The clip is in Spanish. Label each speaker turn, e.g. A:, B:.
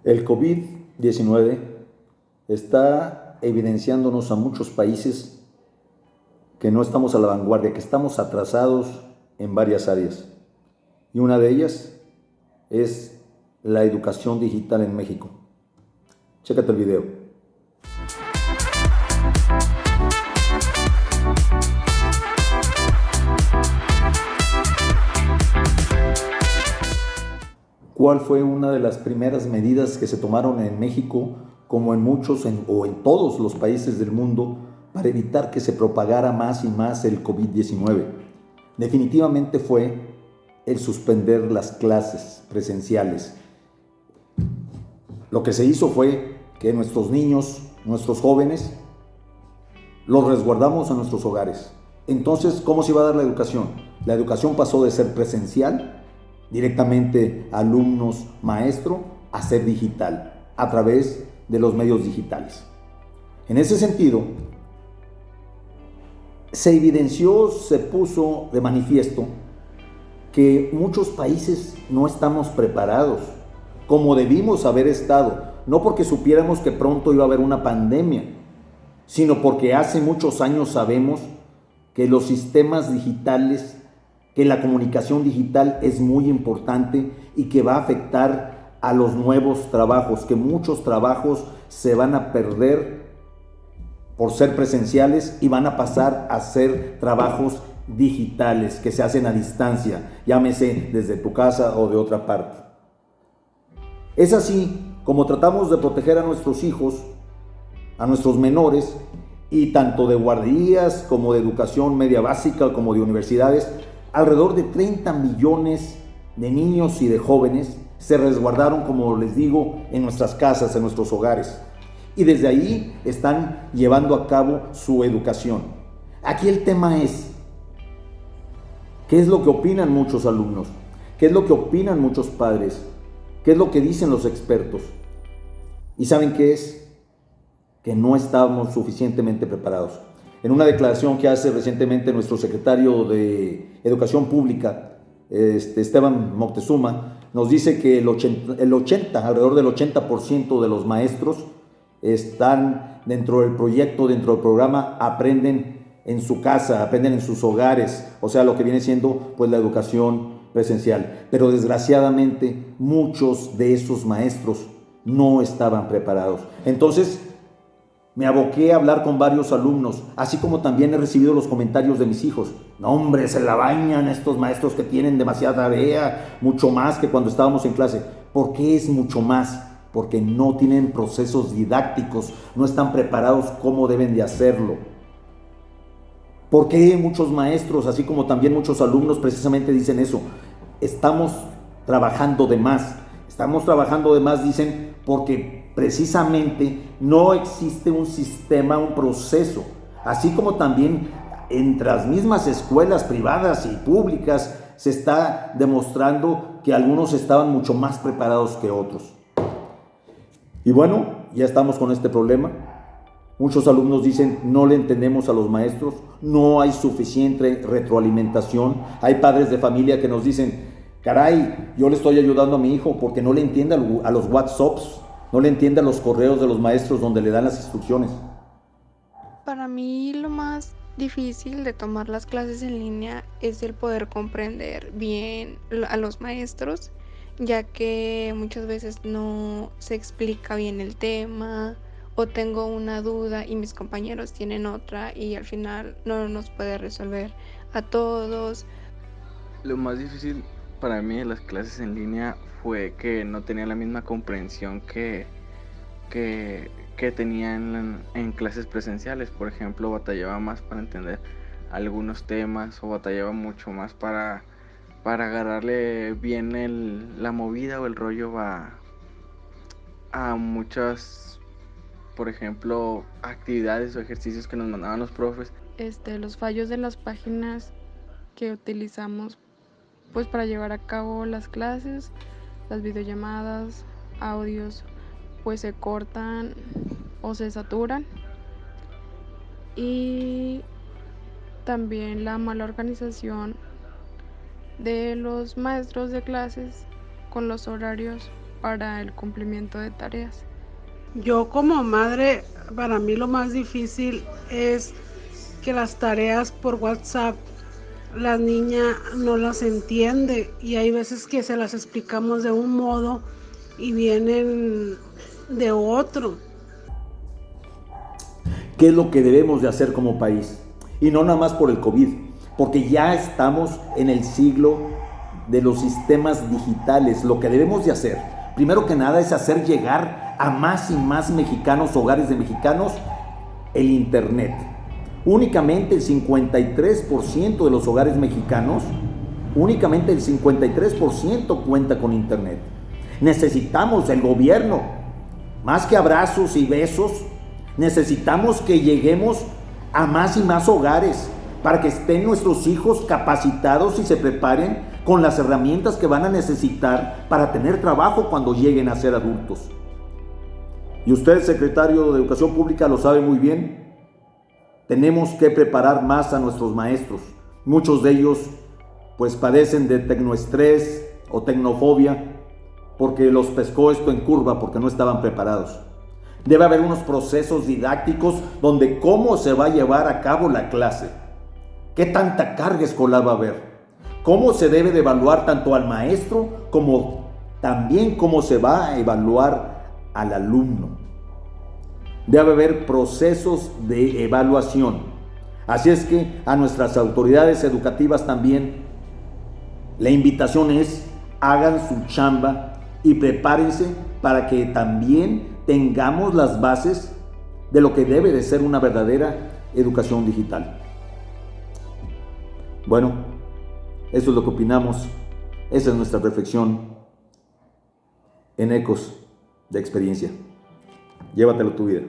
A: El COVID-19 está evidenciándonos a muchos países que no estamos a la vanguardia, que estamos atrasados en varias áreas. Y una de ellas es la educación digital en México. Chécate el video. ¿Cuál fue una de las primeras medidas que se tomaron en México, como en muchos o en todos los países del mundo, para evitar que se propagara más y más el COVID-19? Definitivamente fue el suspender las clases presenciales. Lo que se hizo fue que nuestros niños, nuestros jóvenes, los resguardamos a nuestros hogares. Entonces, ¿cómo se iba a dar la educación? La educación pasó de ser presencial, directamente alumnos, maestro, a ser digital, a través de los medios digitales. En ese sentido, se evidenció, se puso de manifiesto que muchos países no estamos preparados como debimos haber estado, no porque supiéramos que pronto iba a haber una pandemia, sino porque hace muchos años sabemos que los sistemas digitales, que la comunicación digital es muy importante y que va a afectar a los nuevos trabajos, que muchos trabajos se van a perder por ser presenciales y van a pasar a ser trabajos digitales que se hacen a distancia, llámese desde tu casa o de otra parte. Es así como tratamos de proteger a nuestros hijos, a nuestros menores, y tanto de guarderías como de educación media básica como de universidades. Alrededor de 30 millones de niños y de jóvenes se resguardaron, como les digo, en nuestras casas, en nuestros hogares. Y desde ahí están llevando a cabo su educación. Aquí el tema es, ¿qué es lo que opinan muchos alumnos? ¿Qué es lo que opinan muchos padres? ¿Qué es lo que dicen los expertos? ¿Y saben qué es? Que no estábamos suficientemente preparados. En una declaración que hace recientemente nuestro secretario de Educación Pública, Esteban Moctezuma, nos dice que alrededor del 80% de los maestros están dentro del proyecto, dentro del programa, aprenden en su casa, aprenden en sus hogares, o sea, lo que viene siendo pues la educación presencial. Pero desgraciadamente muchos de esos maestros no estaban preparados. Entonces, me aboqué a hablar con varios alumnos, así como también he recibido los comentarios de mis hijos. No, hombre, se la bañan estos maestros que tienen demasiada tarea, mucho más que cuando estábamos en clase. ¿Por qué es mucho más? Porque no tienen procesos didácticos, no están preparados cómo deben de hacerlo. ¿Por qué muchos maestros, así como también muchos alumnos, precisamente dicen eso? Estamos trabajando de más. Estamos trabajando de más, dicen, porque precisamente no existe un sistema, un proceso. Así como también entre las mismas escuelas privadas y públicas se está demostrando que algunos estaban mucho más preparados que otros. Y bueno, ya estamos con este problema. Muchos alumnos dicen, no le entendemos a los maestros, no hay suficiente retroalimentación. Hay padres de familia que nos dicen, caray, yo le estoy ayudando a mi hijo porque no le entiende a los WhatsApps, no le entiende a los correos de los maestros donde le dan las instrucciones.
B: Para mí lo más difícil de tomar las clases en línea es el poder comprender bien a los maestros, ya que muchas veces no se explica bien el tema o tengo una duda y mis compañeros tienen otra y al final no nos puede resolver a todos.
C: Lo más difícil para mí de las clases en línea fue que no tenía la misma comprensión que tenía en clases presenciales. Por ejemplo, batallaba más para entender algunos temas o batallaba mucho más para agarrarle bien la movida o el rollo a muchas, por ejemplo, actividades o ejercicios que nos mandaban los profes.
D: Los fallos de las páginas que utilizamos pues para llevar a cabo las clases, las videollamadas, audios, pues se cortan o se saturan. Y también la mala organización de los maestros de clases con los horarios para el cumplimiento de tareas.
E: Yo como madre, para mí lo más difícil es que las tareas por WhatsApp, la niña no las entiende y hay veces que se las explicamos de un modo y vienen de otro.
A: ¿Qué es lo que debemos de hacer como país? Y no nada más por el COVID, porque ya estamos en el siglo de los sistemas digitales. Lo que debemos de hacer, primero que nada, es hacer llegar a más y más mexicanos, hogares de mexicanos, el internet. Únicamente el 53% de los hogares mexicanos, únicamente el 53% cuenta con internet. Necesitamos el gobierno, más que abrazos y besos, necesitamos que lleguemos a más y más hogares para que estén nuestros hijos capacitados y se preparen con las herramientas que van a necesitar para tener trabajo cuando lleguen a ser adultos. Y usted, secretario de Educación Pública, lo sabe muy bien. Tenemos que preparar más a nuestros maestros. Muchos de ellos pues padecen de tecnoestrés o tecnofobia porque los pescó esto en curva, porque no estaban preparados. Debe haber unos procesos didácticos donde cómo se va a llevar a cabo la clase, qué tanta carga escolar va a haber, cómo se debe de evaluar tanto al maestro como también cómo se va a evaluar al alumno. Debe haber procesos de evaluación. Así es que a nuestras autoridades educativas también la invitación es: hagan su chamba y prepárense para que también tengamos las bases de lo que debe de ser una verdadera educación digital. Bueno, eso es lo que opinamos. Esa es nuestra reflexión en Ecos de Experiencia. Llévatelo tu vida.